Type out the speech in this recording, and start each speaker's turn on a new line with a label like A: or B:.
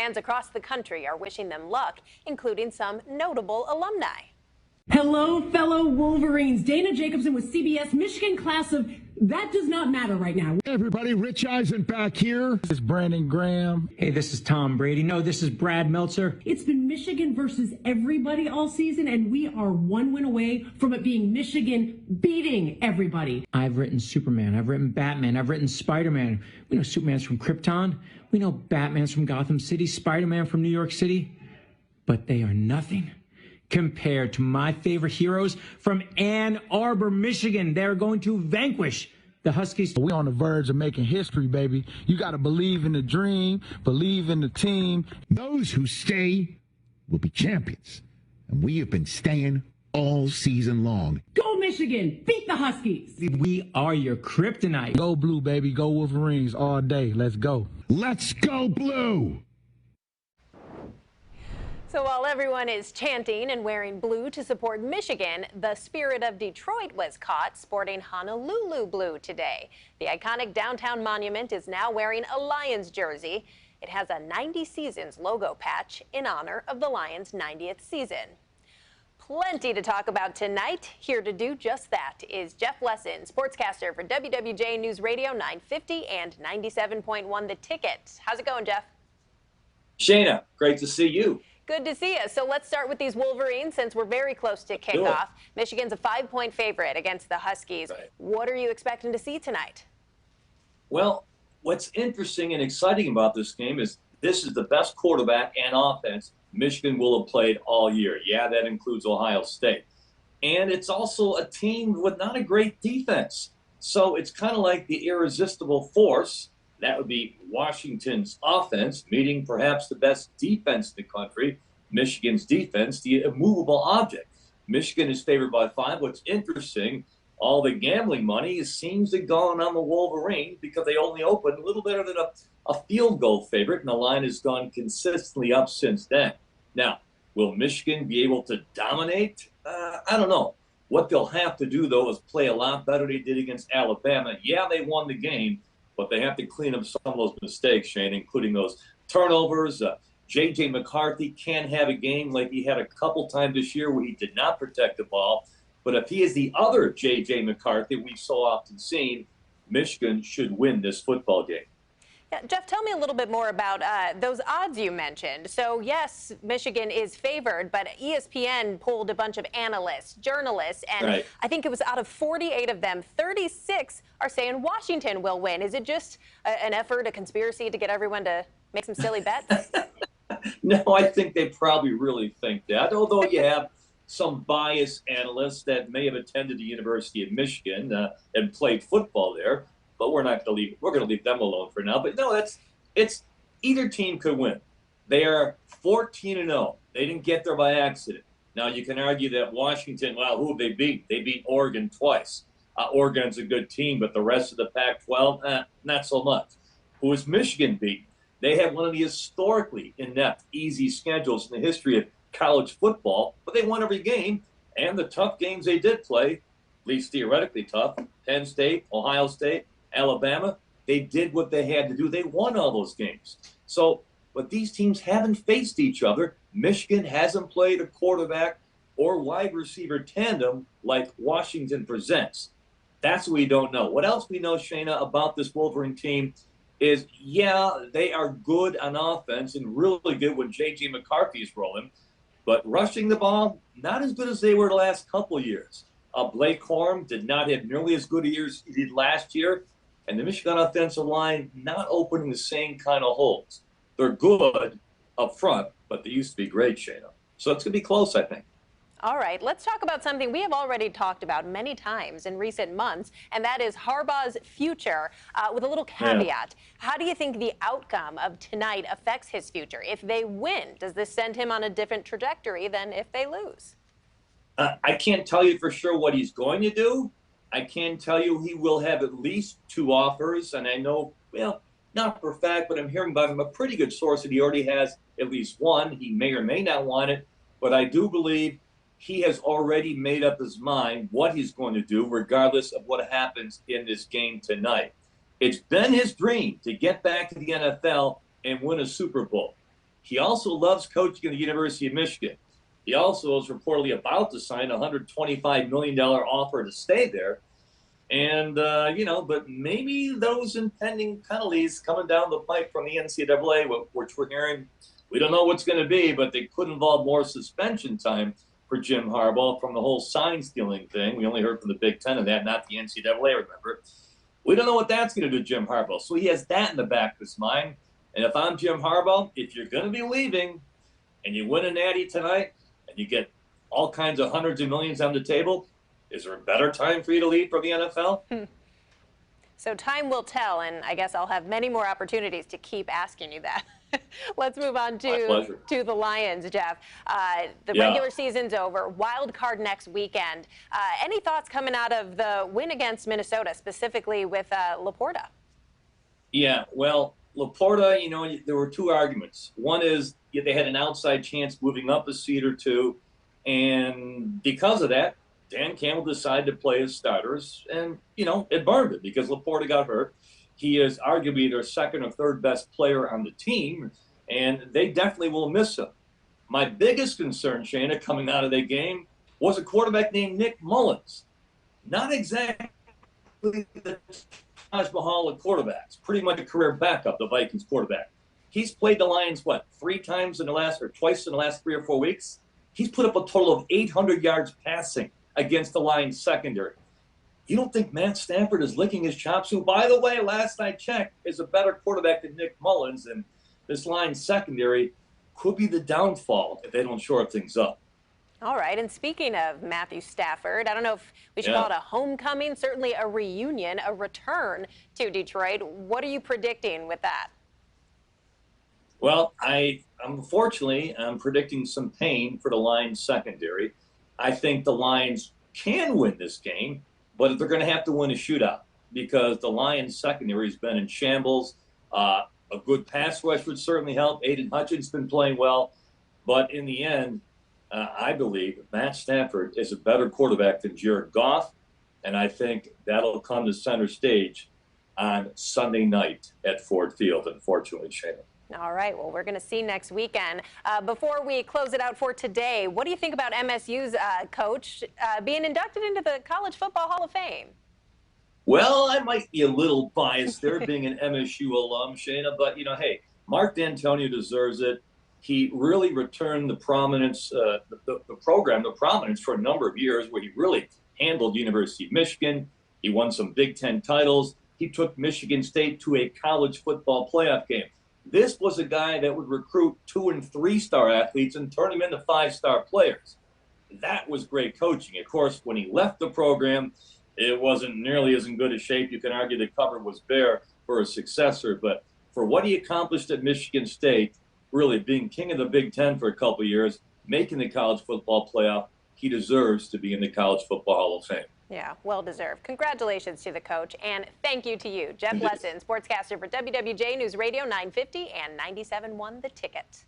A: fans across the country are wishing them luck, including some notable alumni.
B: Hello, fellow Wolverines. Dana Jacobson with CBS. Michigan class of that does not matter right now.
C: Hey everybody, Rich Eisen back here. This is Brandon Graham.
D: Hey, this is Tom Brady. No, this is Brad Meltzer.
B: It's been Michigan versus everybody all season, and we are one win away from it being Michigan beating everybody.
D: I've written Superman. I've written Batman. I've written Spider-Man. We know Superman's from Krypton. We know Batman's from Gotham City. Spider-Man from New York City. But they are nothing compared to my favorite heroes from Ann Arbor, Michigan. They're going to vanquish the Huskies.
C: We're on the verge of making history, baby. You got to believe in the dream, believe in the team. Those who stay will be champions. And we have been staying all season long.
B: Go Michigan! Beat the Huskies!
D: We are your kryptonite.
C: Go blue, baby. Go Wolverines all day. Let's go. Let's go blue!
A: So while everyone is chanting and wearing blue to support Michigan, the Spirit of Detroit was caught sporting Honolulu blue today. The iconic downtown monument is now wearing a Lions jersey. It has a 90 Seasons logo patch in honor of the Lions' 90th season. Plenty to talk about tonight. Here to do just that is Jeff Lesson, sportscaster for WWJ News Radio 950 and 97.1 The Ticket. How's it going, Jeff?
E: Shayna, great to see you.
A: Good to see you. So let's start with these Wolverines since we're very close to kickoff. Michigan's a 5-point favorite against the Huskies. Right. What are you expecting to see tonight?
E: Well, what's interesting and exciting about this game is this is the best quarterback and offense Michigan will have played all year. Yeah, that includes Ohio State. And it's also a team with not a great defense. So it's kind of like the irresistible force. That would be Washington's offense meeting perhaps the best defense in the country, Michigan's defense, the immovable object. Michigan is favored by 5. What's interesting, all the gambling money seems to have gone on the Wolverines because they only opened a little better than a field goal favorite, and the line has gone consistently up since then. Now, will Michigan be able to dominate? I don't know. What they'll have to do, though, is play a lot better than they did against Alabama. Yeah, they won the game, but they have to clean up some of those mistakes, Shane, including those turnovers. J.J. McCarthy can't have a game like he had a couple times this year where he did not protect the ball. But if he is the other J.J. McCarthy we've so often seen, Michigan should win this football game.
A: Yeah, Jeff, tell me a little bit more about those odds you mentioned. So, yes, Michigan is favored, but ESPN polled a bunch of analysts, journalists, and right. I think it was out of 48 of them, 36 are saying Washington will win. Is it just an effort, a conspiracy to get everyone to make some silly bets?
E: No, I think they probably really think that, although you have some biased analysts that may have attended the University of Michigan and played football there. But we're not going to leave. We're going to leave them alone for now. But no, it's either team could win. They are 14-0. They didn't get there by accident. Now you can argue that Washington. Well, who they beat? They beat Oregon twice. Oregon's a good team, but the rest of the Pac-12, not so much. Who is Michigan beat? They have one of the historically inept, easy schedules in the history of college football, but they won every game. And the tough games they did play, at least theoretically tough, Penn State, Ohio State, Alabama, they did what they had to do. They won all those games. So, but these teams haven't faced each other. Michigan hasn't played a quarterback or wide receiver tandem like Washington presents. That's what we don't know. What else we know, Shayna, about this Wolverine team is, yeah, they are good on offense and really good when J.J. McCarthy is rolling. But rushing the ball, not as good as they were the last couple of years. Blake Corum did not have nearly as good a year as he did last year. And the Michigan offensive line not opening the same kind of holes. They're good up front, but they used to be great, Shayna. So it's going to be close, I think.
A: All right, let's talk about something we have already talked about many times in recent months, and that is Harbaugh's future, with a little caveat. Yeah. How do you think the outcome of tonight affects his future? If they win, does this send him on a different trajectory than if they lose?
E: I can't tell you for sure what he's going to do. I can tell you he will have at least 2 offers, and I know, well, not for a fact, but I'm hearing about him a pretty good source that he already has at least one. He may or may not want it, but I do believe he has already made up his mind what he's going to do, regardless of what happens in this game tonight. It's been his dream to get back to the NFL and win a Super Bowl. He also loves coaching at the University of Michigan. He also is reportedly about to sign a $125 million offer to stay there. And, but maybe those impending penalties coming down the pipe from the NCAA, which we're hearing, we don't know what's going to be, but they could involve more suspension time for Jim Harbaugh from the whole sign stealing thing. We only heard from the Big Ten of that, not the NCAA, remember. We don't know what that's going to do to Jim Harbaugh. So he has that in the back of his mind. And if I'm Jim Harbaugh, if you're going to be leaving and you win a natty tonight and you get all kinds of hundreds of millions on the table, is there a better time for you to leave for the NFL?
A: So time will tell, and I guess I'll have many more opportunities to keep asking you that. Let's move on to the Lions, Jeff. The regular season's over. Wild card next weekend. Any thoughts coming out of the win against Minnesota, specifically with Laporta?
E: Yeah, well, Laporta, there were two arguments. One is they had an outside chance moving up a seed or two, and because of that, Dan Campbell decided to play his starters, and, it burned it because Laporta got hurt. He is arguably their second or third best player on the team, and they definitely will miss him. My biggest concern, Shayna, coming out of that game was a quarterback named Nick Mullins. Not exactly the Taj Mahal of quarterbacks, pretty much a career backup, the Vikings quarterback. He's played the Lions, twice in the last 3 or 4 weeks? He's put up a total of 800 yards passing against the Lions secondary. You don't think Matt Stafford is licking his chops, who, by the way, last I checked, is a better quarterback than Nick Mullins, and this Lions secondary could be the downfall if they don't shore things up.
A: All right, and speaking of Matthew Stafford, I don't know if we should call it a homecoming, certainly a reunion, a return to Detroit. What are you predicting with that?
E: Well, unfortunately, I'm predicting some pain for the Lions secondary. I think the Lions can win this game, but they're going to have to win a shootout because the Lions secondary has been in shambles. A good pass rush would certainly help. Aiden Hutchins has been playing well. But in the end, I believe Matt Stafford is a better quarterback than Jared Goff, and I think that'll come to center stage on Sunday night at Ford Field, unfortunately, Shayna.
A: All right, well, we're going to see next weekend. Before we close it out for today, what do you think about MSU's coach being inducted into the College Football Hall of Fame?
E: Well, I might be a little biased there, being an MSU alum, Shayna, but, hey, Mark D'Antonio deserves it. He really returned the prominence, the prominence for a number of years where he really handled University of Michigan. He won some Big Ten titles. He took Michigan State to a college football playoff game. This was a guy that would recruit 2- and 3-star athletes and turn them into 5-star players. That was great coaching. Of course, when he left the program, it wasn't nearly as in good a shape. You can argue the cupboard was bare for a successor, but for what he accomplished at Michigan State, really being king of the Big Ten for a couple of years, making the college football playoff, he deserves to be in the College Football Hall of Fame.
A: Yeah, well deserved. Congratulations to the coach, and thank you to you, Jeff Lessin, sportscaster for WWJ News Radio 950 and 97.1 The Ticket.